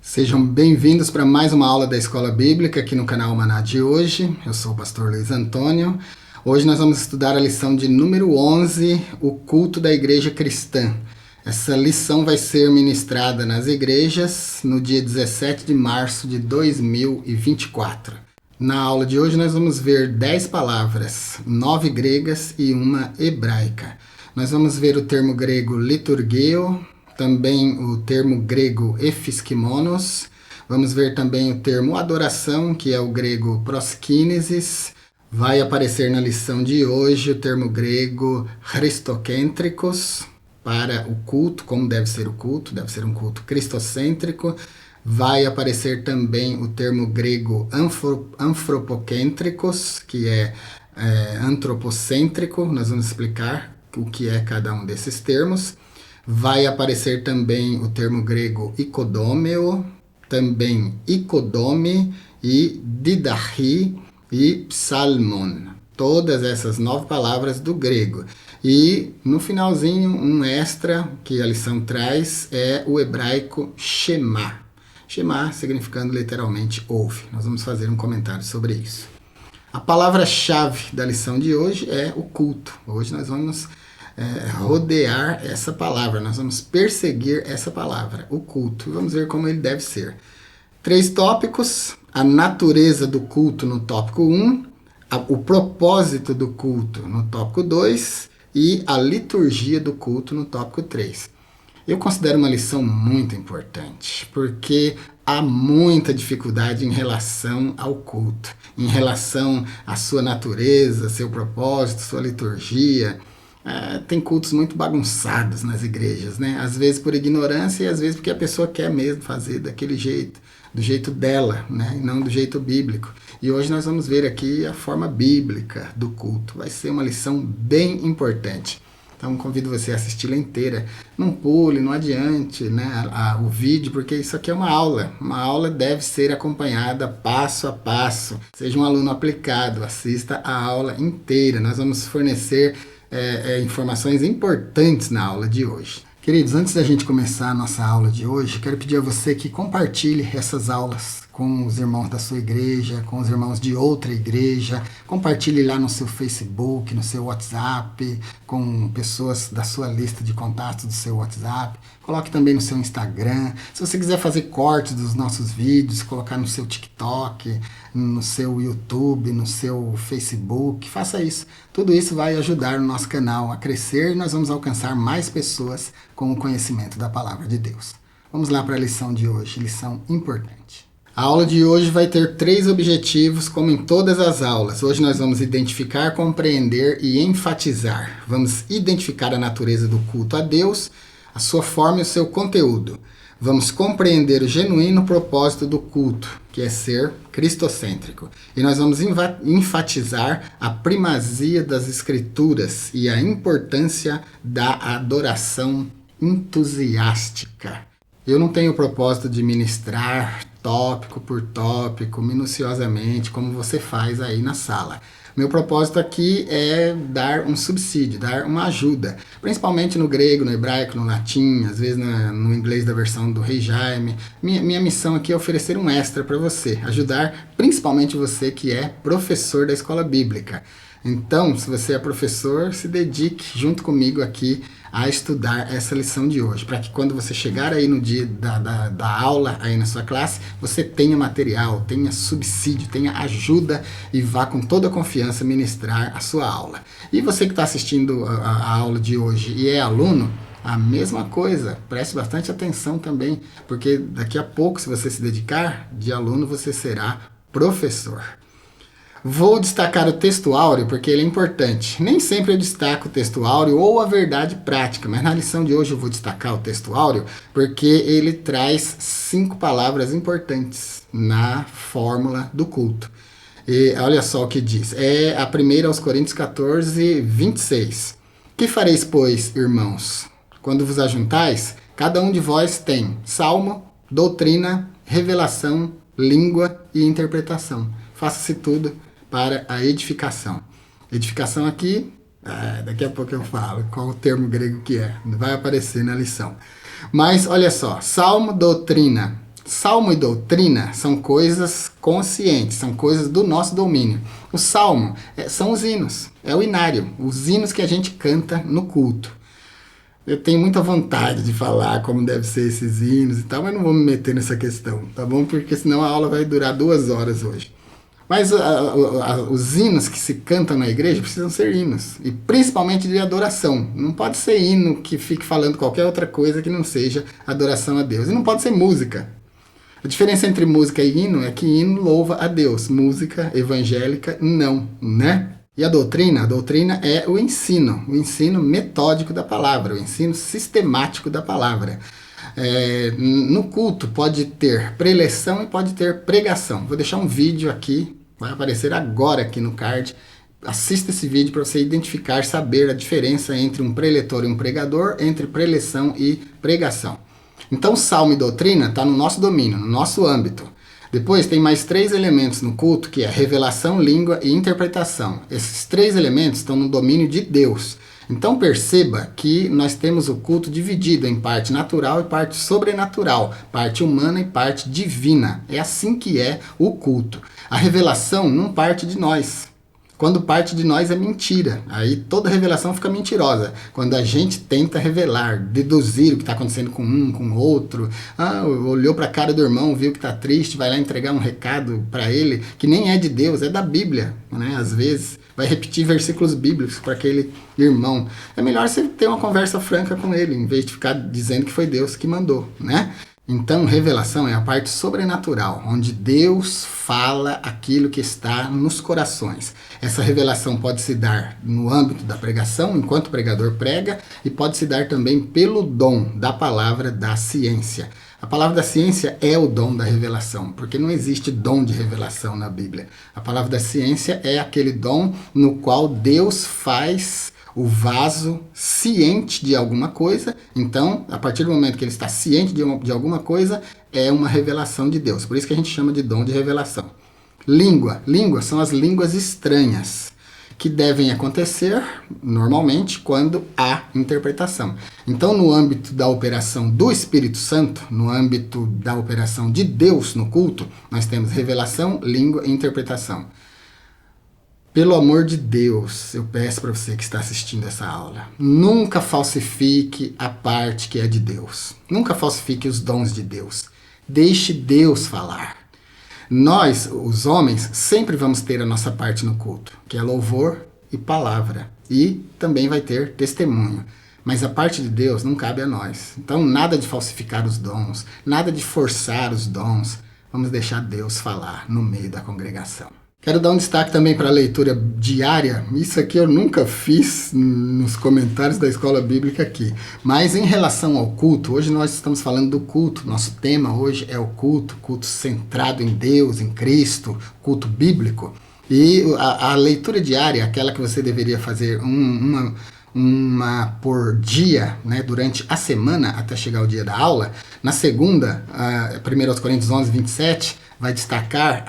Sejam bem-vindos para mais uma aula da Escola Bíblica aqui no canal Maná de hoje. Eu sou o pastor Luiz Antônio. Hoje nós vamos estudar a lição de número 11, o culto da igreja cristã. Essa lição vai ser ministrada nas igrejas no dia 17 de março de 2024. Na aula de hoje nós vamos ver 10 palavras, 9 gregas e uma hebraica. Nós vamos ver o termo grego liturgio, também o termo grego efiskimonos, vamos ver também o termo adoração, que é o grego proskinesis. Vai aparecer na lição de hoje o termo grego christokêntricos, para o culto, como deve ser o culto, deve ser um culto cristocêntrico. Vai aparecer também o termo grego anthropokêntricos, que é antropocêntrico. Nós vamos explicar o que é cada um desses termos. Vai aparecer também o termo grego ikodômeo, também ikodome e didachi e psalmon. Todas essas 9 palavras do grego. E no finalzinho, um extra que a lição traz é o hebraico Shema. Shema significando literalmente ouve. Nós vamos fazer um comentário sobre isso. A palavra-chave da lição de hoje é o culto. Hoje nós vamos rodear essa palavra, nós vamos perseguir essa palavra, o culto. Vamos ver como ele deve ser. 3 tópicos: a natureza do culto no tópico 1, o propósito do culto no tópico 2 e a liturgia do culto no tópico 3. Eu considero uma lição muito importante, porque há muita dificuldade em relação ao culto, em relação à sua natureza, seu propósito, sua liturgia. Tem cultos muito bagunçados nas igrejas, né? Às vezes por ignorância e às vezes porque a pessoa quer mesmo fazer daquele jeito, do jeito dela, né? E não do jeito bíblico. E hoje nós vamos ver aqui a forma bíblica do culto. Vai ser uma lição bem importante. Então convido você a assisti-la inteira. Não pule, não adiante, né, o vídeo, porque isso aqui é uma aula. Uma aula deve ser acompanhada passo a passo. Seja um aluno aplicado, assista a aula inteira. Nós vamos fornecer informações importantes na aula de hoje. Queridos, antes da gente começar a nossa aula de hoje, quero pedir a você que compartilhe essas aulas com os irmãos da sua igreja, com os irmãos de outra igreja. Compartilhe lá no seu Facebook, no seu WhatsApp, com pessoas da sua lista de contatos do seu WhatsApp. Coloque também no seu Instagram. Se você quiser fazer cortes dos nossos vídeos, colocar no seu TikTok, no seu YouTube, no seu Facebook, faça isso. Tudo isso vai ajudar o nosso canal a crescer e nós vamos alcançar mais pessoas com o conhecimento da palavra de Deus. Vamos lá para a lição de hoje, lição importante. A aula de hoje vai ter 3 objetivos, como em todas as aulas. Hoje nós vamos identificar, compreender e enfatizar. Vamos identificar a natureza do culto a Deus, a sua forma e o seu conteúdo. Vamos compreender o genuíno propósito do culto, que é ser cristocêntrico. E nós vamos enfatizar a primazia das escrituras e a importância da adoração entusiástica. Eu não tenho o propósito de ministrar tópico por tópico, minuciosamente, como você faz aí na sala. Meu propósito aqui é dar um subsídio, dar uma ajuda, principalmente no grego, no hebraico, no latim, às vezes no inglês da versão do Rei Jaime. Minha missão aqui é oferecer um extra para você, ajudar principalmente você que é professor da escola bíblica. Então, se você é professor, se dedique junto comigo aqui a estudar essa lição de hoje, para que quando você chegar aí no dia da aula, aí na sua classe, você tenha material, tenha subsídio, tenha ajuda e vá com toda a confiança ministrar a sua aula. E você que está assistindo a aula de hoje e é aluno, a mesma coisa, preste bastante atenção também, porque daqui a pouco, se você se dedicar, de aluno você será professor. Vou destacar o texto áureo porque ele é importante. Nem sempre eu destaco o texto áureo ou a verdade prática, mas na lição de hoje eu vou destacar o texto áureo porque ele traz 5 palavras importantes na fórmula do culto. E olha só o que diz. É a primeira aos Coríntios 14, 26. Que fareis, pois, irmãos? Quando vos ajuntais, cada um de vós tem salmo, doutrina, revelação, língua e interpretação. Faça-se tudo para a edificação. Edificação aqui, daqui a pouco eu falo qual o termo grego que é. Vai aparecer na lição. Mas olha só, salmo, doutrina, Salmo e doutrina são coisas conscientes, são coisas do nosso domínio. O salmo são os hinos, é o inário, os hinos que a gente canta no culto. Eu tenho muita vontade de falar como deve ser esses hinos e tal, mas não vou me meter nessa questão, tá bom? Porque senão a aula vai durar 2 horas hoje. Mas os hinos que se cantam na igreja precisam ser hinos, e principalmente de adoração. Não pode ser hino que fique falando qualquer outra coisa que não seja adoração a Deus. E não pode ser música. A diferença entre música e hino é que hino louva a Deus, música evangélica não, né? E a doutrina é o ensino metódico da palavra, o ensino sistemático da palavra. No culto pode ter preleção e pode ter pregação. Vou deixar um vídeo aqui, vai aparecer agora aqui no card. Assista esse vídeo para você identificar, saber a diferença entre um preletor e um pregador, entre preleção e pregação. Então, salmo e doutrina está no nosso domínio, no nosso âmbito. Depois tem mais 3 elementos no culto, que é revelação, língua e interpretação. Esses 3 elementos estão no domínio de Deus. Então perceba que nós temos o culto dividido em parte natural e parte sobrenatural, parte humana e parte divina. É assim que é o culto. A revelação não parte de nós. Quando parte de nós é mentira. Aí toda revelação fica mentirosa. Quando a gente tenta revelar, deduzir o que está acontecendo com um, com o outro. Olhou para a cara do irmão, viu que está triste, vai lá entregar um recado para ele, que nem é de Deus, é da Bíblia, né? Às vezes vai repetir versículos bíblicos para aquele irmão. É melhor você ter uma conversa franca com ele, em vez de ficar dizendo que foi Deus que mandou, né? Então, revelação é a parte sobrenatural, onde Deus fala aquilo que está nos corações. Essa revelação pode se dar no âmbito da pregação, enquanto o pregador prega, e pode se dar também pelo dom da palavra da ciência. A palavra da ciência é o dom da revelação, porque não existe dom de revelação na Bíblia. A palavra da ciência é aquele dom no qual Deus faz o vaso ciente de alguma coisa. Então, a partir do momento que ele está ciente de alguma coisa, é uma revelação de Deus. Por isso que a gente chama de dom de revelação. Língua são as línguas estranhas, que devem acontecer normalmente quando há interpretação. Então, no âmbito da operação do Espírito Santo, no âmbito da operação de Deus no culto, nós temos revelação, língua e interpretação. Pelo amor de Deus, eu peço para você que está assistindo essa aula, nunca falsifique a parte que é de Deus. Nunca falsifique os dons de Deus. Deixe Deus falar. Nós, os homens, sempre vamos ter a nossa parte no culto, que é louvor e palavra. E também vai ter testemunho. Mas a parte de Deus não cabe a nós. Então, nada de falsificar os dons, nada de forçar os dons. Vamos deixar Deus falar no meio da congregação. Quero dar um destaque também para a leitura diária. Isso aqui eu nunca fiz nos comentários da Escola Bíblica aqui. Mas em relação ao culto, hoje nós estamos falando do culto. Nosso tema hoje é o culto centrado em Deus, em Cristo, culto bíblico. E a leitura diária, aquela que você deveria fazer uma por dia, né, durante a semana até chegar o dia da aula. Na segunda, 1 Coríntios 11, 27, vai destacar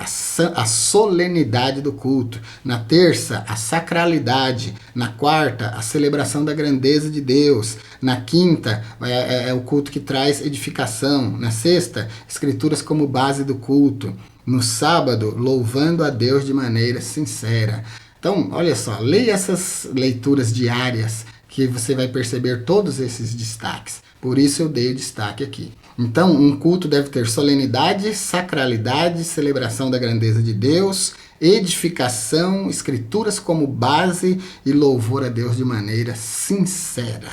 a solenidade do culto. Na terça, a sacralidade. Na quarta, a celebração da grandeza de Deus. Na quinta, é o culto que traz edificação. Na sexta, escrituras como base do culto. No sábado, louvando a Deus de maneira sincera. Então, olha só, leia essas leituras diárias que você vai perceber todos esses destaques. Por isso eu dei o destaque aqui. Então, um culto deve ter solenidade, sacralidade, celebração da grandeza de Deus, edificação, escrituras como base e louvor a Deus de maneira sincera.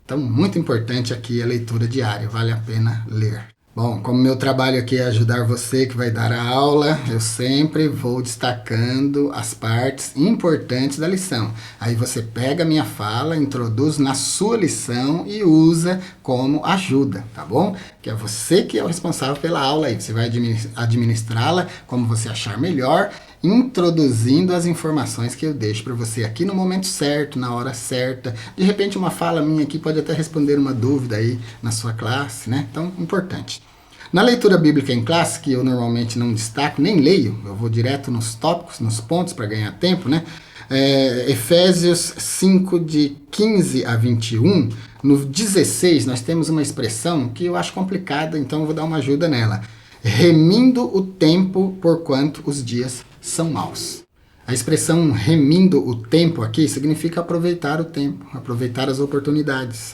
Então, muito importante aqui a leitura diária, vale a pena ler. Bom, como meu trabalho aqui é ajudar você que vai dar a aula, eu sempre vou destacando as partes importantes da lição. Aí você pega a minha fala, introduz na sua lição e usa como ajuda, tá bom? Que é você que é o responsável pela aula aí. Você vai administrá-la como você achar melhor, introduzindo as informações que eu deixo para você aqui no momento certo, na hora certa. De repente uma fala minha aqui pode até responder uma dúvida aí na sua classe, né? Então, importante. Na leitura bíblica em classe, que eu normalmente não destaco, nem leio, eu vou direto nos tópicos, nos pontos para ganhar tempo, né? Efésios 5, de 15 a 21, no 16 nós temos uma expressão que eu acho complicada, então eu vou dar uma ajuda nela. Remindo o tempo, porquanto os dias são maus. A expressão remindo o tempo aqui significa aproveitar o tempo, aproveitar as oportunidades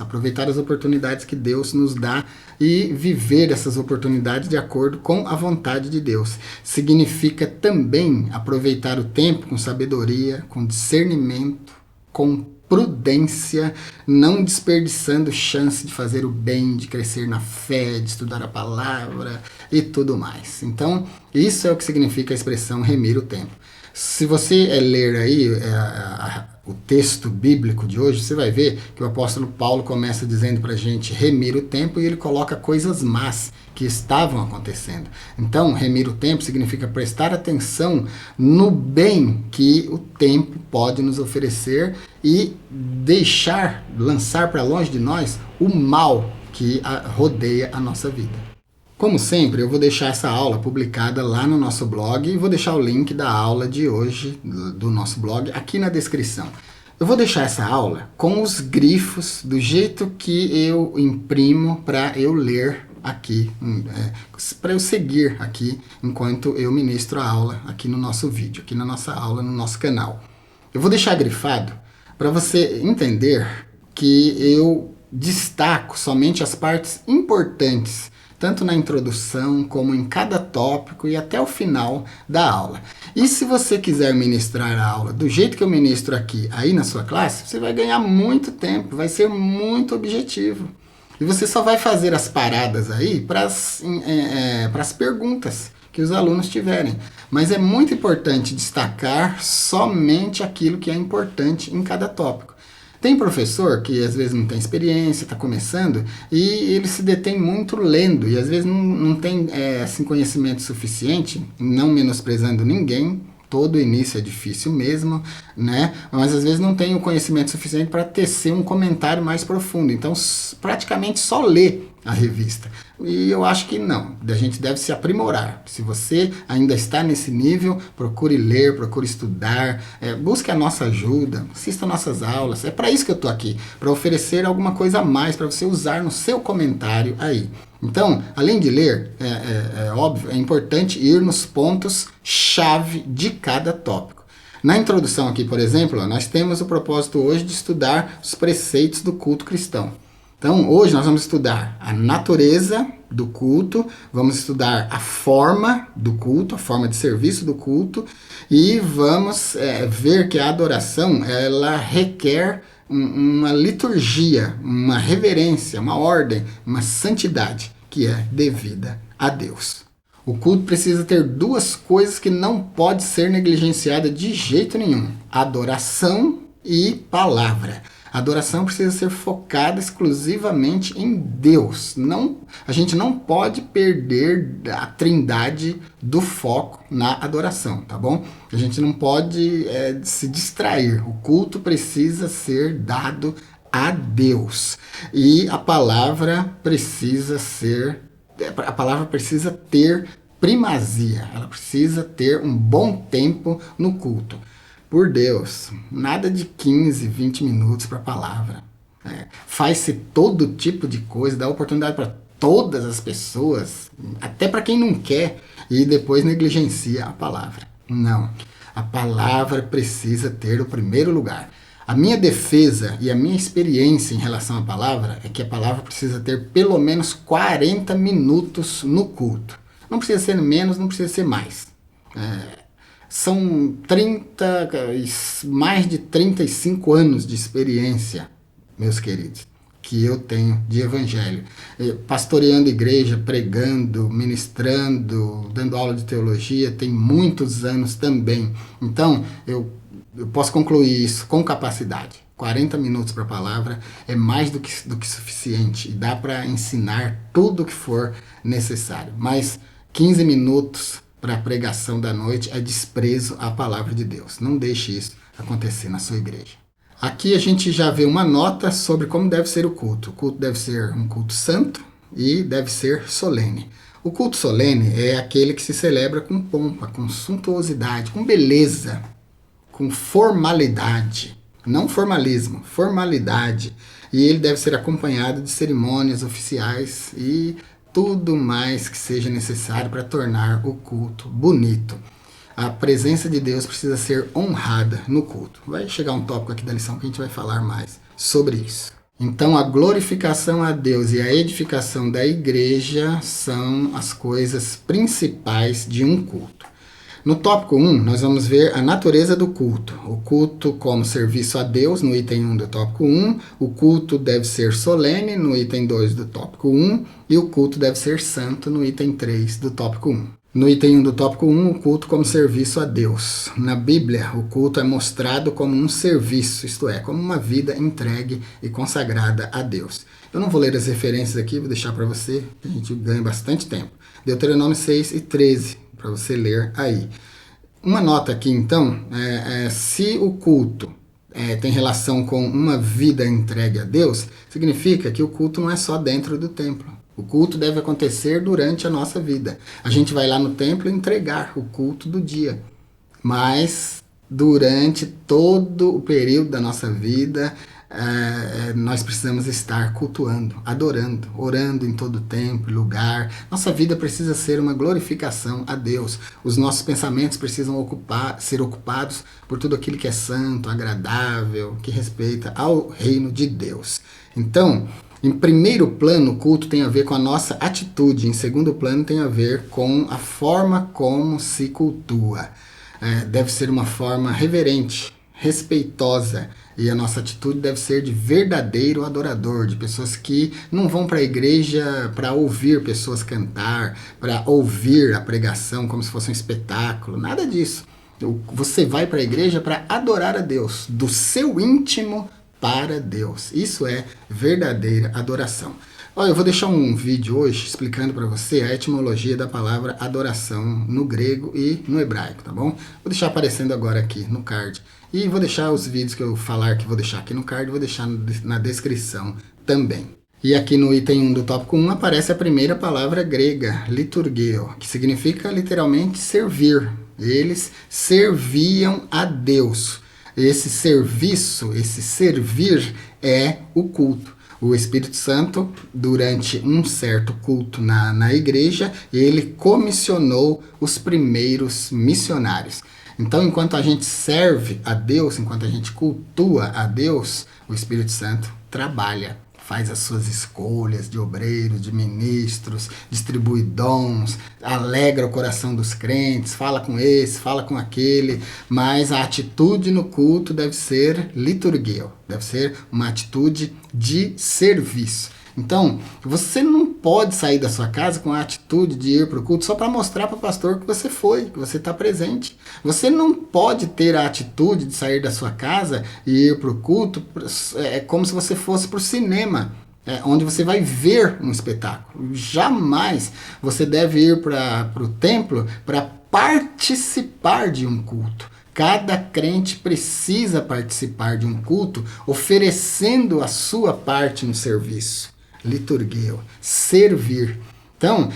que Deus nos dá e viver essas oportunidades de acordo com a vontade de Deus. Significa também aproveitar o tempo com sabedoria, com discernimento, com prudência, não desperdiçando chance de fazer o bem, de crescer na fé, de estudar a palavra e tudo mais. Então, isso é o que significa a expressão remir o tempo. Se você ler aí o texto bíblico de hoje, você vai ver que o apóstolo Paulo começa dizendo para a gente remir o tempo e ele coloca coisas más que estavam acontecendo. Então, remir o tempo significa prestar atenção no bem que o tempo pode nos oferecer e lançar para longe de nós o mal que rodeia a nossa vida. Como sempre, eu vou deixar essa aula publicada lá no nosso blog e vou deixar o link da aula de hoje, do nosso blog, aqui na descrição. Eu vou deixar essa aula com os grifos do jeito que eu imprimo para eu ler aqui, para eu seguir aqui enquanto eu ministro a aula aqui no nosso vídeo, aqui na nossa aula, no nosso canal. Eu vou deixar grifado para você entender que eu destaco somente as partes importantes, tanto na introdução como em cada tópico e até o final da aula. E se você quiser ministrar a aula do jeito que eu ministro aqui, aí na sua classe, você vai ganhar muito tempo, vai ser muito objetivo. E você só vai fazer as paradas aí para as perguntas que os alunos tiverem. Mas é muito importante destacar somente aquilo que é importante em cada tópico. Tem professor que às vezes não tem experiência, está começando, e ele se detém muito lendo, e às vezes não tem assim, conhecimento suficiente, não menosprezando ninguém, todo início é difícil mesmo, né? Mas às vezes não tem o conhecimento suficiente para tecer um comentário mais profundo, então praticamente só lê a revista. E eu acho que não, a gente deve se aprimorar. Se você ainda está nesse nível, procure ler, procure estudar, busque a nossa ajuda, assista nossas aulas. É para isso que eu estou aqui, para oferecer alguma coisa a mais para você usar no seu comentário aí. Então, além de ler, óbvio, é importante ir nos pontos-chave de cada tópico. Na introdução aqui, por exemplo, nós temos o propósito hoje de estudar os preceitos do culto cristão. Então, hoje nós vamos estudar a natureza do culto, vamos estudar a forma do culto, a forma de serviço do culto, e vamos ver que a adoração, ela requer uma liturgia, uma reverência, uma ordem, uma santidade que é devida a Deus. O culto precisa ter duas coisas que não pode ser negligenciada de jeito nenhum: adoração e palavra. A adoração precisa ser focada exclusivamente em Deus. A gente não pode perder a trindade do foco na adoração, tá bom? A gente não pode se distrair. O culto precisa ser dado a Deus. E a palavra precisa ter primazia. Ela precisa ter um bom tempo no culto. Por Deus, nada de 15, 20 minutos para a palavra. Faz-se todo tipo de coisa, dá oportunidade para todas as pessoas, até para quem não quer, e depois negligencia a palavra. Não, a palavra precisa ter o primeiro lugar. A minha defesa e a minha experiência em relação à palavra é que a palavra precisa ter pelo menos 40 minutos no culto. Não precisa ser menos, não precisa ser mais. São mais de 35 anos de experiência, meus queridos, que eu tenho de evangelho. Pastoreando igreja, pregando, ministrando, dando aula de teologia, tem muitos anos também. Então, eu posso concluir isso com capacidade. 40 minutos para a palavra é mais do que suficiente e dá para ensinar tudo o que for necessário. Mas 15 minutos para a pregação da noite é desprezo à palavra de Deus. Não deixe isso acontecer na sua igreja. Aqui a gente já vê uma nota sobre como deve ser o culto. O culto deve ser um culto santo e deve ser solene. O culto solene é aquele que se celebra com pompa, com suntuosidade, com beleza, com formalidade, não formalismo, formalidade. E ele deve ser acompanhado de cerimônias oficiais e tudo mais que seja necessário para tornar o culto bonito. A presença de Deus precisa ser honrada no culto. Vai chegar um tópico aqui da lição que a gente vai falar mais sobre isso. Então, a glorificação a Deus e a edificação da igreja são as coisas principais de um culto. No tópico 1, nós vamos ver a natureza do culto. O culto como serviço a Deus, no item 1 do tópico 1. O culto deve ser solene, no item 2 do tópico 1. E o culto deve ser santo, no item 3 do tópico 1. No item 1 do tópico 1, o culto como serviço a Deus. Na Bíblia, o culto é mostrado como um serviço, isto é, como uma vida entregue e consagrada a Deus. Eu não vou ler as referências aqui, vou deixar para você, que a gente ganha bastante tempo. Deuteronômio 6 e 13, para você ler aí. Uma nota aqui, então, se o culto tem relação com uma vida entregue a Deus, significa que o culto não é só dentro do templo. O culto deve acontecer durante a nossa vida. A gente vai lá no templo entregar o culto do dia. Mas durante todo o período da nossa vida, nós precisamos estar cultuando, adorando, orando em todo tempo, lugar. Nossa vida precisa ser uma glorificação a Deus. Os nossos pensamentos precisam ser ocupados por tudo aquilo que é santo, agradável, que respeita ao reino de Deus. Então, em primeiro plano, o culto tem a ver com a nossa atitude. Em segundo plano, tem a ver com a forma como se cultua. Deve ser uma forma reverente, respeitosa. E a nossa atitude deve ser de verdadeiro adorador, de pessoas que não vão para a igreja para ouvir pessoas cantar, para ouvir a pregação como se fosse um espetáculo. Nada disso. Você vai para a igreja para adorar a Deus, do seu íntimo para Deus. Isso é verdadeira adoração. Olha, eu vou deixar um vídeo hoje explicando para você a etimologia da palavra adoração no grego e no hebraico, tá bom? Vou deixar aparecendo agora aqui no card. E vou deixar os vídeos que eu falar que vou deixar aqui no card, vou deixar na descrição também. E aqui no item 1 do tópico 1 aparece a primeira palavra grega, liturgeo, que significa literalmente servir. Eles serviam a Deus. Esse serviço, esse servir é o culto. O Espírito Santo, durante um certo culto na igreja, ele comissionou os primeiros missionários. Então, enquanto a gente serve a Deus, enquanto a gente cultua a Deus, o Espírito Santo trabalha. Faz as suas escolhas de obreiros, de ministros, distribui dons, alegra o coração dos crentes, fala com esse, fala com aquele, mas a atitude no culto deve ser liturgia, deve ser uma atitude de serviço. Então, você não pode sair da sua casa com a atitude de ir para o culto só para mostrar para o pastor que você foi, que você está presente. Você não pode ter a atitude de sair da sua casa e ir para o culto como se você fosse para o cinema, onde você vai ver um espetáculo. Jamais você deve ir para o templo para participar de um culto. Cada crente precisa participar de um culto oferecendo a sua parte no serviço. Liturgia, servir. Então,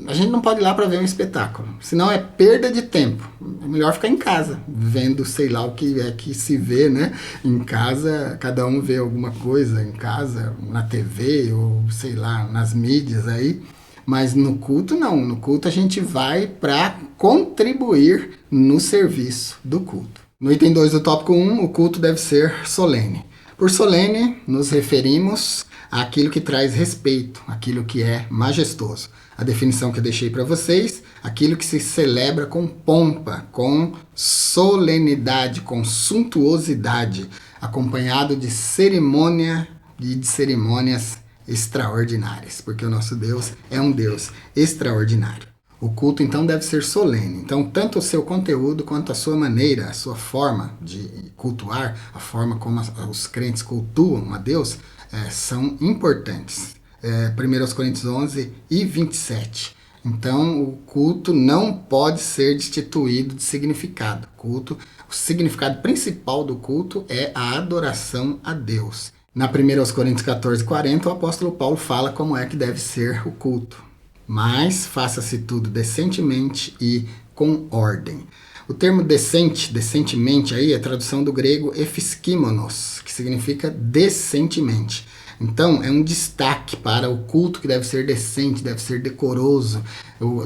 a gente não pode ir lá para ver um espetáculo, senão é perda de tempo. É melhor ficar em casa, vendo sei lá o que é que se vê, né? Em casa, cada um vê alguma coisa em casa, na TV ou sei lá, nas mídias aí. Mas no culto não, no culto a gente vai para contribuir no serviço do culto. No item 2 do tópico 1, o culto deve ser solene. Por solene, nos referimos àquilo que traz respeito, aquilo que é majestoso. A definição que eu deixei para vocês, aquilo que se celebra com pompa, com solenidade, com suntuosidade, acompanhado de cerimônia e de cerimônias extraordinárias, porque o nosso Deus é um Deus extraordinário. O culto, então, deve ser solene. Então, tanto o seu conteúdo quanto a sua maneira, a sua forma de cultuar, a forma como os crentes cultuam a Deus, são importantes. 1 Coríntios 11 e 27. Então, o culto não pode ser destituído de significado. O significado principal do culto é a adoração a Deus. Na 1 Coríntios 14, 40, o apóstolo Paulo fala como é que deve ser o culto. Mas faça-se tudo decentemente e com ordem. O termo decente, decentemente, aí é a tradução do grego ephiskimonos, que significa decentemente. Então, é um destaque para o culto que deve ser decente, deve ser decoroso,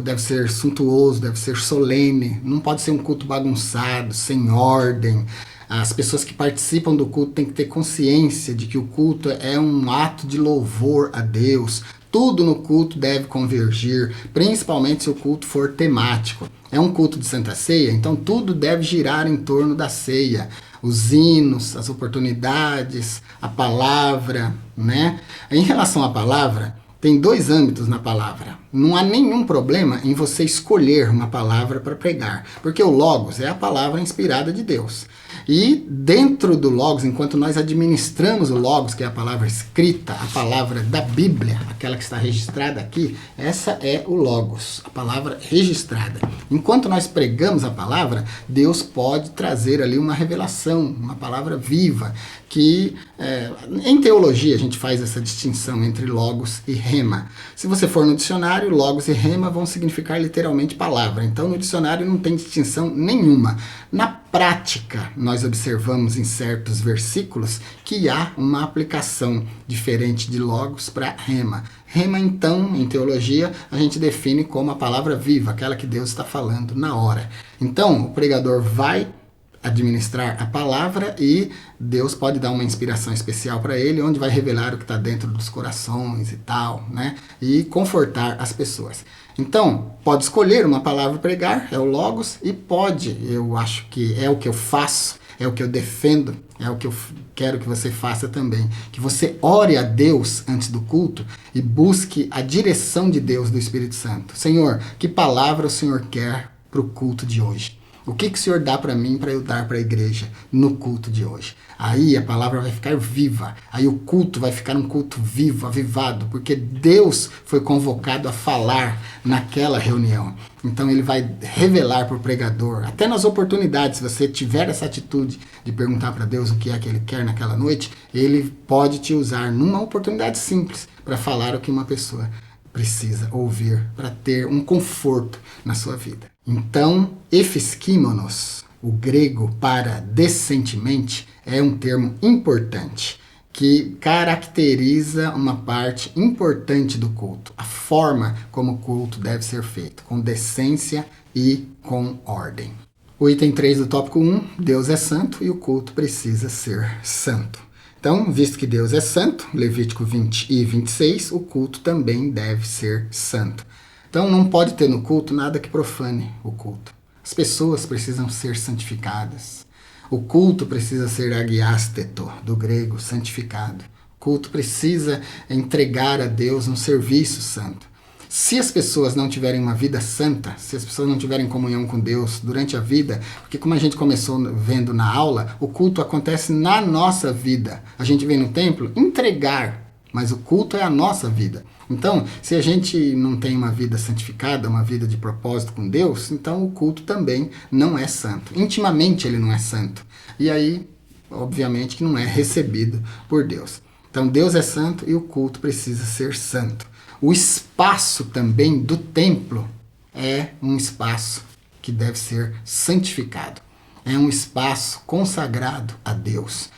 deve ser suntuoso, deve ser solene. Não pode ser um culto bagunçado, sem ordem. As pessoas que participam do culto têm que ter consciência de que o culto é um ato de louvor a Deus. Tudo no culto deve convergir, principalmente se o culto for temático. É um culto de Santa Ceia, então tudo deve girar em torno da ceia. Os hinos, as oportunidades, a palavra, né? Em relação à palavra, tem 2 âmbitos na palavra. Não há nenhum problema em você escolher uma palavra para pregar, porque o Logos é a palavra inspirada de Deus. E dentro do Logos, enquanto nós administramos o Logos, que é a palavra escrita, a palavra da Bíblia, aquela que está registrada aqui, essa é o Logos, a palavra registrada. Enquanto nós pregamos a palavra, Deus pode trazer ali uma revelação, uma palavra viva, que em teologia a gente faz essa distinção entre Logos e Rema. Se você for no dicionário, Logos e Rema vão significar literalmente palavra. Então no dicionário não tem distinção nenhuma. Na prática, nós observamos em certos versículos que há uma aplicação diferente de Logos para Rema. Rema, então, em teologia, a gente define como a palavra viva, aquela que Deus está falando na hora. Então, o pregador vai administrar a palavra e Deus pode dar uma inspiração especial para ele, onde vai revelar o que está dentro dos corações e tal, né? E confortar as pessoas. Então, pode escolher uma palavra para pregar, é o Logos, e pode, eu acho que é o que eu faço, é o que eu defendo, é o que eu quero que você faça também. Que você ore a Deus antes do culto e busque a direção de Deus, do Espírito Santo. Senhor, que palavra o Senhor quer para o culto de hoje? O que o Senhor dá para mim para eu dar para a igreja no culto de hoje? Aí a palavra vai ficar viva, aí o culto vai ficar um culto vivo, avivado, porque Deus foi convocado a falar naquela reunião. Então ele vai revelar para o pregador, até nas oportunidades, se você tiver essa atitude de perguntar para Deus o que é que ele quer naquela noite, ele pode te usar numa oportunidade simples para falar o que uma pessoa precisa ouvir para ter um conforto na sua vida. Então, ephiskimonos, o grego para decentemente, é um termo importante que caracteriza uma parte importante do culto, a forma como o culto deve ser feito, com decência e com ordem. O item 3 do tópico 1, Deus é santo e o culto precisa ser santo. Então, visto que Deus é santo, Levítico 20 e 26, o culto também deve ser santo. Então, não pode ter no culto nada que profane o culto. As pessoas precisam ser santificadas. O culto precisa ser agiasteto, do grego, santificado. O culto precisa entregar a Deus um serviço santo. Se as pessoas não tiverem uma vida santa, se as pessoas não tiverem comunhão com Deus durante a vida, porque como a gente começou vendo na aula, o culto acontece na nossa vida. A gente vem no templo entregar, mas o culto é a nossa vida. Então, se a gente não tem uma vida santificada, uma vida de propósito com Deus, então o culto também não é santo. Intimamente ele não é santo. E aí, obviamente, que não é recebido por Deus. Então, Deus é santo e o culto precisa ser santo. O espaço também do templo é um espaço que deve ser santificado. É um espaço consagrado a Deus.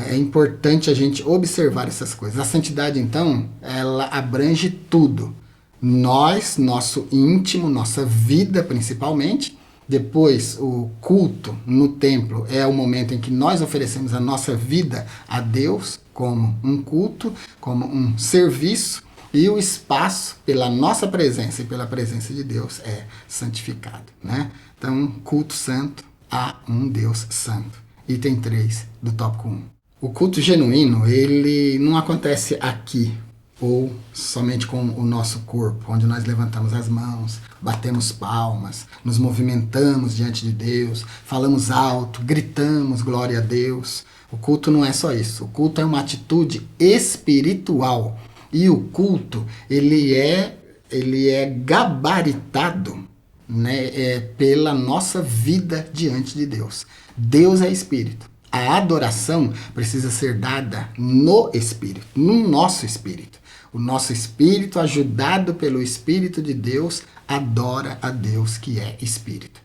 É importante a gente observar essas coisas. A santidade, então, ela abrange tudo. Nós, nosso íntimo, nossa vida principalmente. Depois, o culto no templo é o momento em que nós oferecemos a nossa vida a Deus como um culto, como um serviço. E o espaço, pela nossa presença e pela presença de Deus, é santificado, né? Então, culto santo a um Deus santo. Item 3 do tópico 1. O culto genuíno, ele não acontece aqui, ou somente com o nosso corpo, onde nós levantamos as mãos, batemos palmas, nos movimentamos diante de Deus, falamos alto, gritamos glória a Deus. O culto não é só isso. O culto é uma atitude espiritual. E o culto, ele é gabaritado, né, pela nossa vida diante de Deus. Deus é espírito. A adoração precisa ser dada no espírito, no nosso espírito. O nosso espírito, ajudado pelo Espírito de Deus, adora a Deus que é espírito.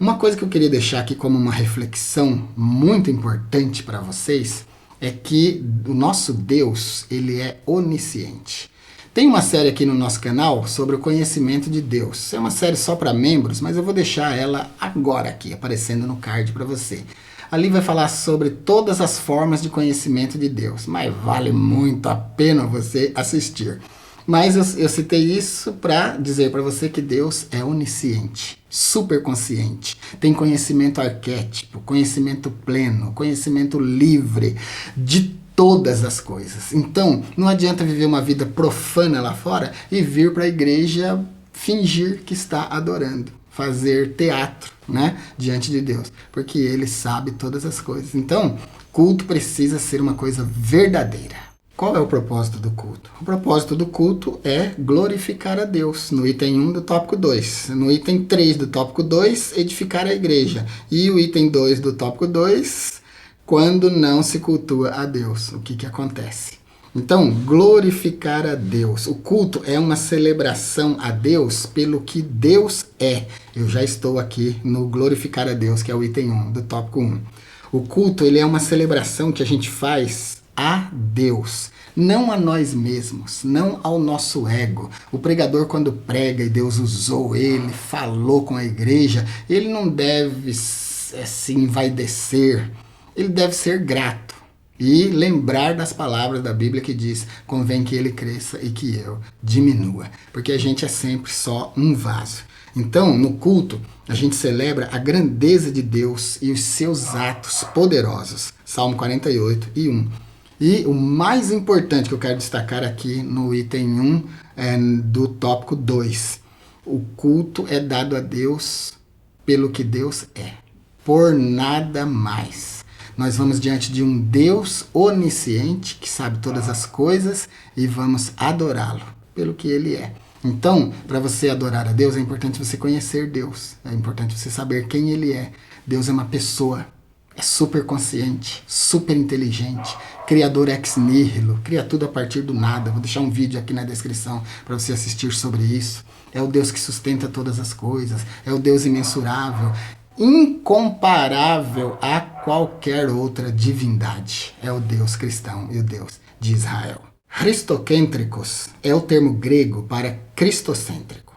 Uma coisa que eu queria deixar aqui como uma reflexão muito importante para vocês é que o nosso Deus, ele é onisciente. Tem uma série aqui no nosso canal sobre o conhecimento de Deus. É uma série só para membros, mas eu vou deixar ela agora aqui, aparecendo no card para você. Ali vai falar sobre todas as formas de conhecimento de Deus, mas vale muito a pena você assistir. Mas eu citei isso para dizer para você que Deus é onisciente, super consciente, tem conhecimento arquétipo, conhecimento pleno, conhecimento livre de todas as coisas. Então, não adianta viver uma vida profana lá fora e vir para a igreja fingir que está adorando, fazer teatro, né, diante de Deus, porque Ele sabe todas as coisas. Então, culto precisa ser uma coisa verdadeira. Qual é o propósito do culto? O propósito do culto é glorificar a Deus, no item 1 do tópico 2. No item 3 do tópico 2, edificar a igreja. E o item 2 do tópico 2, quando não se cultua a Deus, o que acontece? Então, glorificar a Deus. O culto é uma celebração a Deus pelo que Deus é. Eu já estou aqui no glorificar a Deus, que é o item 1 do tópico 1. O culto, ele é uma celebração que a gente faz a Deus, não a nós mesmos, não ao nosso ego. O pregador, quando prega e Deus usou ele, falou com a igreja, ele não deve se envaidecer, ele deve ser grato e lembrar das palavras da Bíblia que diz: convém que ele cresça e que eu diminua, porque a gente é sempre só um vaso. Então, no culto, a gente celebra a grandeza de Deus e os seus atos poderosos. Salmo 48 e 1. E o mais importante que eu quero destacar aqui no item 1 do tópico 2. O culto é dado a Deus pelo que Deus é, por nada mais. Nós vamos diante de um Deus onisciente, que sabe todas as coisas, e vamos adorá-lo pelo que Ele é. Então, para você adorar a Deus, é importante você conhecer Deus. É importante você saber quem Ele é. Deus é uma pessoa. É super consciente, super inteligente, criador ex nihilo, cria tudo a partir do nada. Vou deixar um vídeo aqui na descrição para você assistir sobre isso. É o Deus que sustenta todas as coisas, é o Deus imensurável, incomparável a qualquer outra divindade. É o Deus cristão e o Deus de Israel. Christocêntricos é o termo grego para cristocêntrico,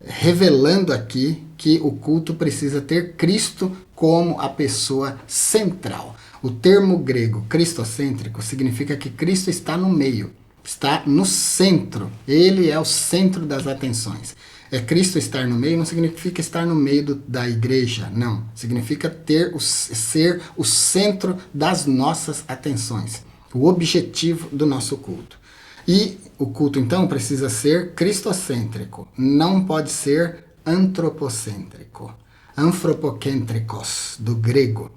revelando aqui que o culto precisa ter Cristo como a pessoa central. O termo grego cristocêntrico significa que Cristo está no meio, está no centro. Ele é o centro das atenções. Cristo estar no meio não significa estar no meio da igreja, não. Significa ser o centro das nossas atenções, o objetivo do nosso culto. E o culto, então, precisa ser cristocêntrico, não pode ser antropocêntrico. Anthropokentríkos, do grego,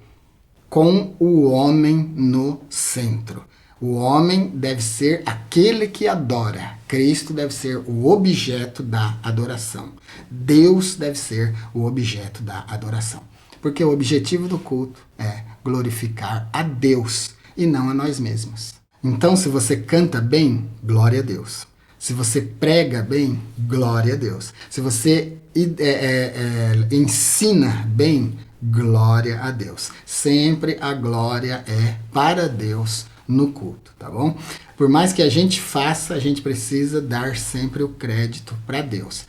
com o homem no centro. O homem deve ser aquele que adora. Cristo deve ser o objeto da adoração. Deus deve ser o objeto da adoração. Porque o objetivo do culto é glorificar a Deus e não a nós mesmos. Então, se você canta bem, glória a Deus. Se você prega bem, glória a Deus. Se você ensina bem, glória a Deus. Sempre a glória é para Deus no culto, tá bom? Por mais que a gente faça, a gente precisa dar sempre o crédito para Deus.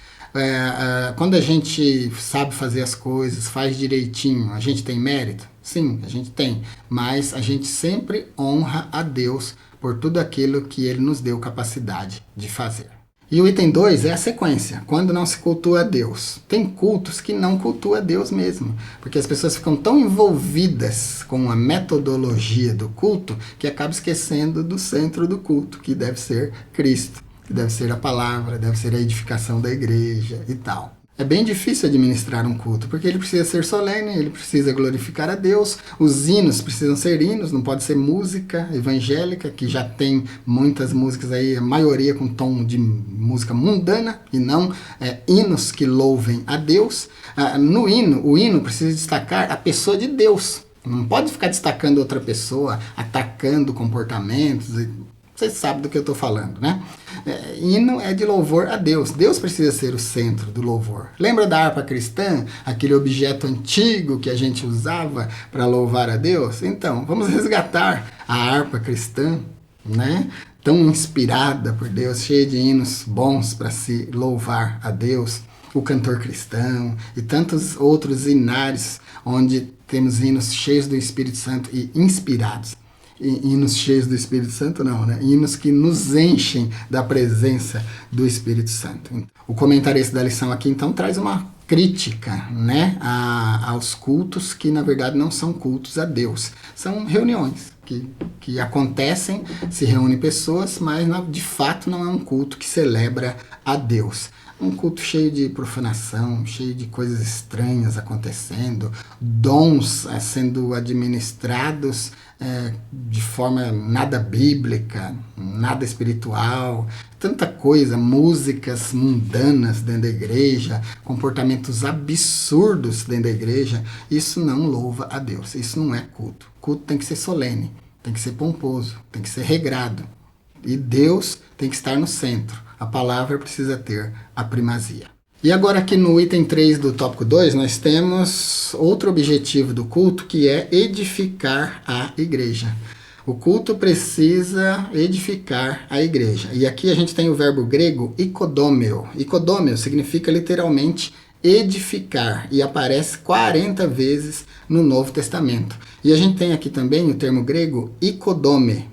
Quando a gente sabe fazer as coisas, faz direitinho, a gente tem mérito? Sim, a gente tem. Mas a gente sempre honra a Deus por tudo aquilo que Ele nos deu capacidade de fazer. E o item 2 é a sequência, quando não se cultua a Deus. Tem cultos que não cultuam a Deus mesmo, porque as pessoas ficam tão envolvidas com a metodologia do culto que acabam esquecendo do centro do culto, que deve ser Cristo, que deve ser a palavra, deve ser a edificação da igreja e tal. É bem difícil administrar um culto, porque ele precisa ser solene, ele precisa glorificar a Deus, os hinos precisam ser hinos, não pode ser música evangélica, que já tem muitas músicas aí, a maioria com tom de música mundana, e não hinos que louvem a Deus. No hino, o hino precisa destacar a pessoa de Deus, não pode ficar destacando outra pessoa, atacando comportamentos. Vocês sabem do que eu estou falando, né? Hino é de louvor a Deus. Deus precisa ser o centro do louvor. Lembra da harpa cristã? Aquele objeto antigo que a gente usava para louvar a Deus? Então, vamos resgatar a harpa cristã, né? Tão inspirada por Deus, cheia de hinos bons para se louvar a Deus. O cantor cristão e tantos outros hinários, onde temos hinos cheios do Espírito Santo e inspirados. Hinos cheios do Espírito Santo não, né? Hinos que nos enchem da presença do Espírito Santo. O comentarista da lição aqui, então, traz uma crítica, né, aos cultos que, na verdade, não são cultos a Deus. São reuniões que acontecem, se reúnem pessoas, mas, de fato, não é um culto que celebra a Deus. Um culto cheio de profanação, cheio de coisas estranhas acontecendo, dons sendo administrados de forma nada bíblica, nada espiritual, tanta coisa, músicas mundanas dentro da igreja, comportamentos absurdos dentro da igreja. Isso não louva a Deus, isso não é culto. Culto tem que ser solene, tem que ser pomposo, tem que ser regrado. E Deus tem que estar no centro. A palavra precisa ter a primazia. E agora aqui no item 3 do tópico 2, nós temos outro objetivo do culto, que é edificar a igreja. O culto precisa edificar a igreja. E aqui a gente tem o verbo grego ikodomeo. Ikodomeo significa literalmente edificar e aparece 40 vezes no Novo Testamento. E a gente tem aqui também o termo grego ikodome,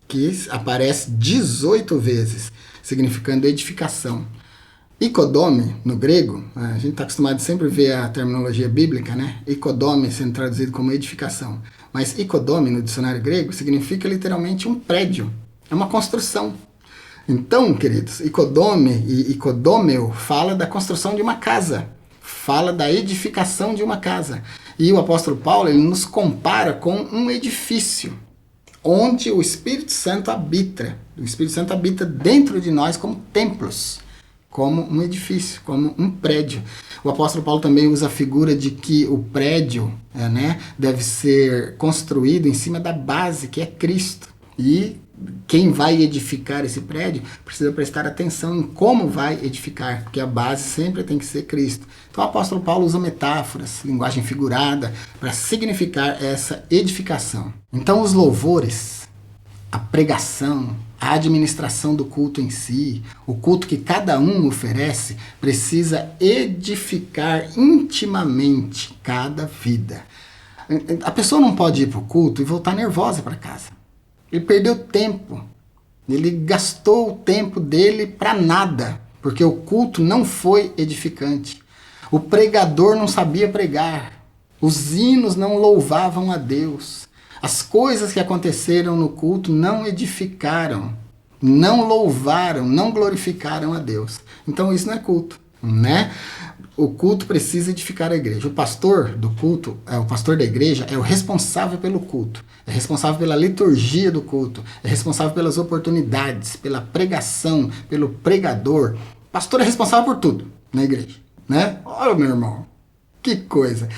que aparece 18 vezes, significando edificação. Ikodome, no grego, a gente está acostumado a sempre ver a terminologia bíblica, né? Ikodome sendo traduzido como edificação. Mas ikodome, no dicionário grego, significa literalmente um prédio. É uma construção. Então, queridos, ikodome e ikodomeo fala da construção de uma casa. Fala da edificação de uma casa. E o apóstolo Paulo, ele nos compara com um edifício, onde o Espírito Santo habita. O Espírito Santo habita dentro de nós como templos, como um edifício, como um prédio. O apóstolo Paulo também usa a figura de que o prédio deve ser construído em cima da base, que é Cristo. E quem vai edificar esse prédio precisa prestar atenção em como vai edificar, porque a base sempre tem que ser Cristo. Então o apóstolo Paulo usa metáforas, linguagem figurada, para significar essa edificação. Então os louvores, a pregação, a administração do culto em si, o culto que cada um oferece, precisa edificar intimamente cada vida. A pessoa não pode ir para o culto e voltar nervosa para casa. Ele perdeu tempo, ele gastou o tempo dele para nada, porque o culto não foi edificante. O pregador não sabia pregar, os hinos não louvavam a Deus, as coisas que aconteceram no culto não edificaram, não louvaram, não glorificaram a Deus. Então isso não é culto, né? O culto precisa edificar a igreja. O pastor do culto, o pastor da igreja, é o responsável pelo culto, é responsável pela liturgia do culto, é responsável pelas oportunidades, pela pregação, pelo pregador. O pastor é responsável por tudo na igreja, né? Olha, meu irmão, que coisa.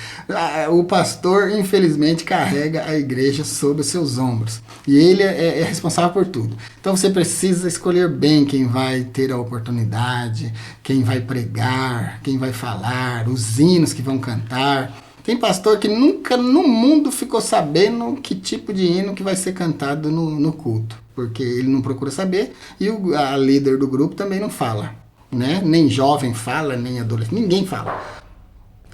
O pastor, infelizmente, carrega a igreja sobre os seus ombros. E ele é responsável por tudo. Então você precisa escolher bem quem vai ter a oportunidade, quem vai pregar, quem vai falar, os hinos que vão cantar. Tem pastor que nunca no mundo ficou sabendo que tipo de hino que vai ser cantado no culto. Porque ele não procura saber e a líder do grupo também não fala, né? Nem jovem fala, nem adolescente, ninguém fala.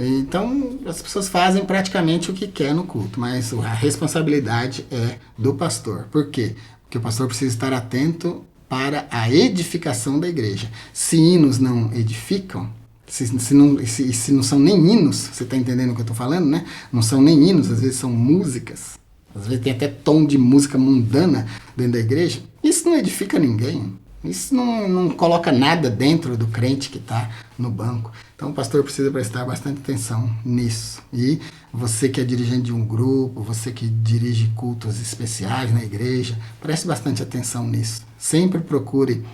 Então, as pessoas fazem praticamente o que quer no culto, mas a responsabilidade é do pastor. Por quê? Porque o pastor precisa estar atento para a edificação da igreja. Se hinos não edificam, se não são nem hinos, você está entendendo o que eu estou falando, né? Não são nem hinos, às vezes são músicas, às vezes tem até tom de música mundana dentro da igreja. Isso não edifica ninguém. Isso não coloca nada dentro do crente que está no banco. Então o pastor precisa prestar bastante atenção nisso. E você que é dirigente de um grupo, você que dirige cultos especiais na igreja, preste bastante atenção nisso. Sempre procure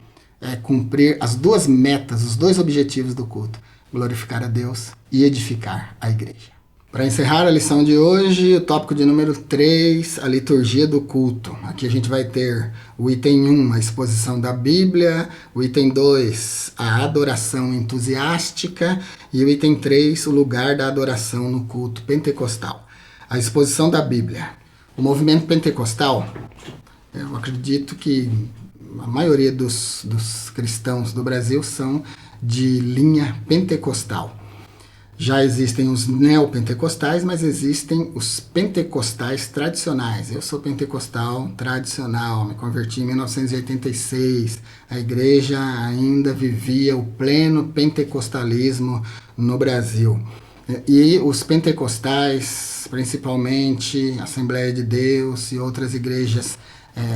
cumprir as duas metas, os dois objetivos do culto: glorificar a Deus e edificar a igreja. Para encerrar a lição de hoje, o tópico de número 3, a liturgia do culto. Aqui a gente vai ter o item 1, a exposição da Bíblia, o item 2, a adoração entusiástica e o item 3, o lugar da adoração no culto pentecostal. A exposição da Bíblia. O movimento pentecostal, eu acredito que a maioria dos cristãos do Brasil são de linha pentecostal. Já existem os neopentecostais, mas existem os pentecostais tradicionais. Eu sou pentecostal tradicional, me converti em 1986. A igreja ainda vivia o pleno pentecostalismo no Brasil. E os pentecostais, principalmente Assembleia de Deus e outras igrejas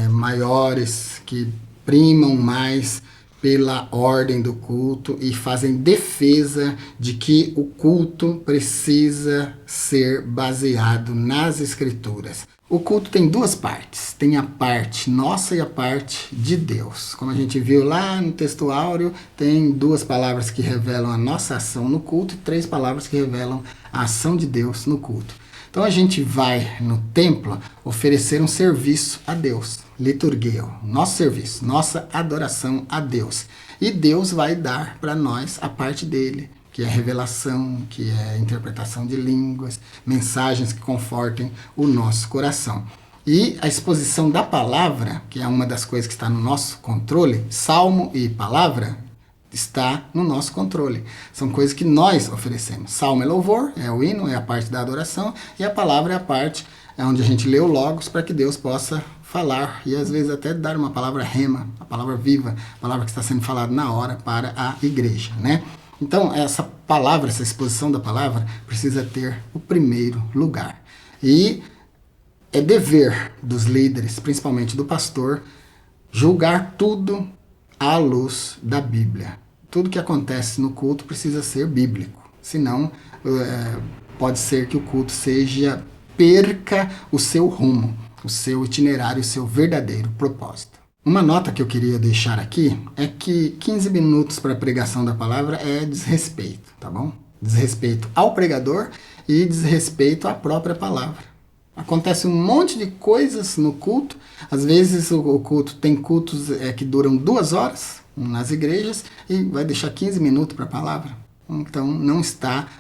maiores que primam mais pela ordem do culto e fazem defesa de que o culto precisa ser baseado nas Escrituras. O culto tem duas partes, tem a parte nossa e a parte de Deus. Como a gente viu lá no texto áureo, tem duas palavras que revelam a nossa ação no culto e 3 palavras que revelam a ação de Deus no culto. Então a gente vai no templo oferecer um serviço a Deus, liturgia, nosso serviço, nossa adoração a Deus. E Deus vai dar para nós a parte dele, que é revelação, que é interpretação de línguas, mensagens que confortem o nosso coração. E a exposição da palavra, que é uma das coisas que está no nosso controle, salmo e palavra, está no nosso controle. São coisas que nós oferecemos. Salmo é louvor, é o hino, é a parte da adoração, e a palavra é a parte onde a gente lê o logos para que Deus possa falar, e às vezes até dar uma palavra rema, a palavra viva, a palavra que está sendo falada na hora para a igreja, né? Então, essa palavra, essa exposição da palavra, precisa ter o primeiro lugar. E é dever dos líderes, principalmente do pastor, julgar tudo à luz da Bíblia. Tudo que acontece no culto precisa ser bíblico. Senão, pode ser que o culto perca o seu rumo, o seu itinerário, o seu verdadeiro propósito. Uma nota que eu queria deixar aqui é que 15 minutos para a pregação da palavra é desrespeito, tá bom? Desrespeito ao pregador e desrespeito à própria palavra. Acontece um monte de coisas no culto. Às vezes o culto tem cultos que duram 2 horas nas igrejas e vai deixar 15 minutos para a palavra. Então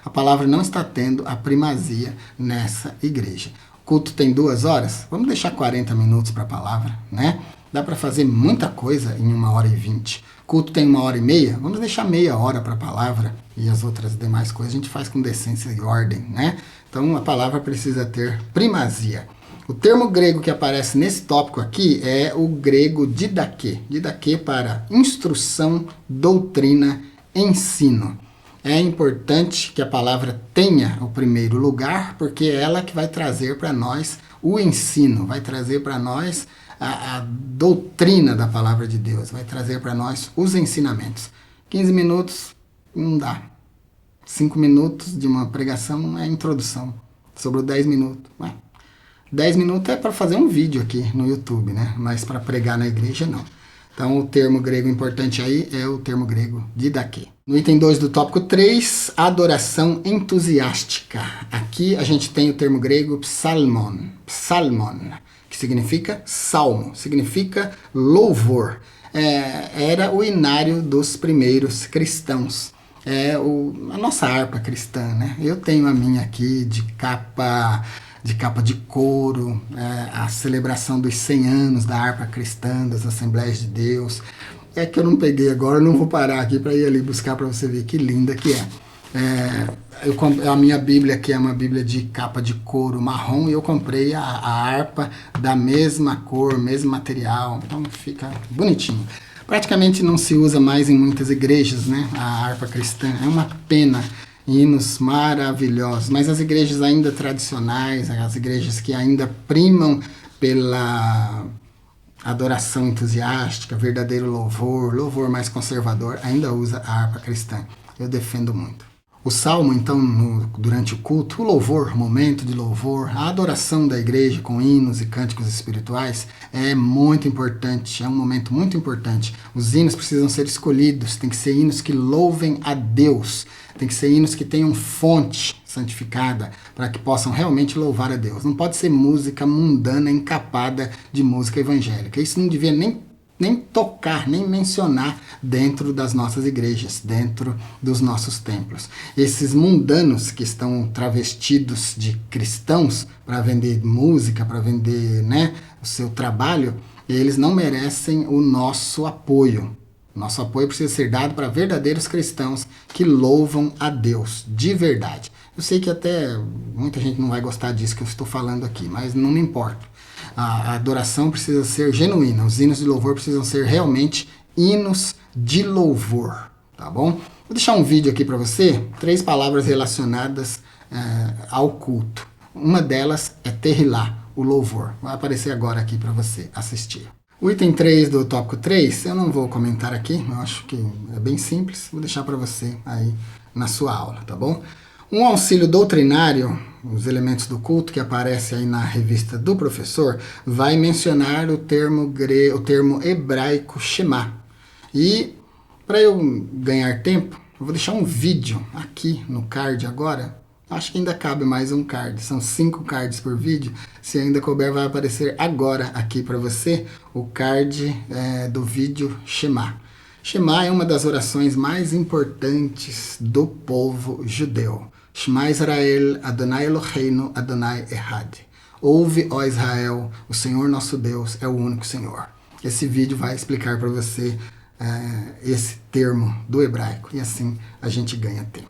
a palavra não está tendo a primazia nessa igreja. O culto tem 2 horas, vamos deixar 40 minutos para a palavra, né? Dá para fazer muita coisa em 1h20. O culto tem 1h30, vamos deixar meia hora para a palavra e as outras demais coisas a gente faz com decência e ordem, né? Então a palavra precisa ter primazia. O termo grego que aparece nesse tópico aqui é o grego didaquê. Didaquê para instrução, doutrina, ensino. É importante que a palavra tenha o primeiro lugar, porque é ela que vai trazer para nós o ensino, vai trazer para nós a doutrina da palavra de Deus, vai trazer para nós os ensinamentos. 15 minutos não dá. 5 minutos de uma pregação é introdução. Sobrou 10 minutos. 10 minutos é para fazer um vídeo aqui no YouTube, né? Mas para pregar na igreja, não. Então, o termo grego importante aí é o termo grego didaquê. No item 2 do tópico 3, adoração entusiástica. Aqui a gente tem o termo grego psalmon. Psalmon, que significa salmo, significa louvor. Era o inário dos primeiros cristãos. A nossa harpa cristã, né? Eu tenho a minha aqui de capa de couro, a celebração dos 100 anos da harpa cristã, das Assembleias de Deus. É que eu não peguei agora, eu não vou parar aqui para ir ali buscar para você ver que linda que é. A minha Bíblia aqui é uma Bíblia de capa de couro marrom e eu comprei a harpa da mesma cor, mesmo material, então fica bonitinho. Praticamente não se usa mais em muitas igrejas, né? A harpa cristã é uma pena. Hinos maravilhosos, mas as igrejas ainda tradicionais, as igrejas que ainda primam pela adoração entusiástica, verdadeiro louvor mais conservador, ainda usa a harpa cristã. Eu defendo muito. O salmo, então, durante o culto, o louvor, momento de louvor, a adoração da igreja com hinos e cânticos espirituais é muito importante, é um momento muito importante. Os hinos precisam ser escolhidos, tem que ser hinos que louvem a Deus, tem que ser hinos que tenham fonte, santificada, para que possam realmente louvar a Deus. Não pode ser música mundana, encapada de música evangélica. Isso não devia nem tocar, nem mencionar dentro das nossas igrejas, dentro dos nossos templos. Esses mundanos que estão travestidos de cristãos para vender música, para vender, né, o seu trabalho, eles não merecem o nosso apoio. Nosso apoio precisa ser dado para verdadeiros cristãos que louvam a Deus de verdade. Eu sei que até muita gente não vai gostar disso que eu estou falando aqui, mas não me importa. A adoração precisa ser genuína, os hinos de louvor precisam ser realmente hinos de louvor, tá bom? Vou deixar um vídeo aqui para você, 3 palavras relacionadas ao culto. Uma delas é Tehilá, o louvor. Vai aparecer agora aqui para você assistir. O item 3 do tópico 3, eu não vou comentar aqui, eu acho que é bem simples, vou deixar para você aí na sua aula, tá bom? Um auxílio doutrinário, os elementos do culto que aparece aí na revista do professor, vai mencionar o termo hebraico Shema. E para eu ganhar tempo, eu vou deixar um vídeo aqui no card agora. Acho que ainda cabe mais um card, são 5 cards por vídeo. Se ainda couber, vai aparecer agora aqui para você o card do vídeo Shema. Shema é uma das orações mais importantes do povo judeu. Shema Israel, Adonai Eloheinu, Adonai Ehad. Ouve, ó Israel, o Senhor nosso Deus é o único Senhor. Esse vídeo vai explicar para você esse termo do hebraico e assim a gente ganha tempo.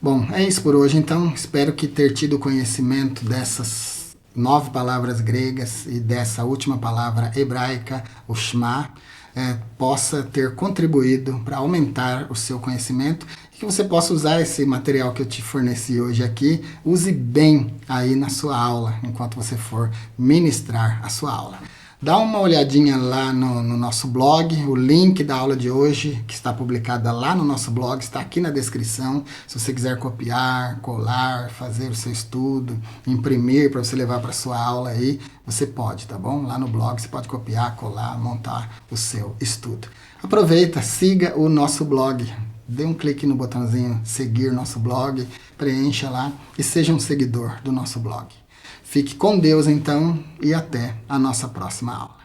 Bom, é isso por hoje então. Espero que ter tido conhecimento dessas 9 palavras gregas e dessa última palavra hebraica, o Shema, possa ter contribuído para aumentar o seu conhecimento e que você possa usar esse material que eu te forneci hoje aqui, use bem aí na sua aula, enquanto você for ministrar a sua aula. Dá uma olhadinha lá no nosso blog, o link da aula de hoje, que está publicada lá no nosso blog, está aqui na descrição. Se você quiser copiar, colar, fazer o seu estudo, imprimir para você levar para sua aula aí, você pode, tá bom? Lá no blog você pode copiar, colar, montar o seu estudo. Aproveita, siga o nosso blog. Dê um clique no botãozinho seguir nosso blog, preencha lá e seja um seguidor do nosso blog. Fique com Deus, então, e até a nossa próxima aula.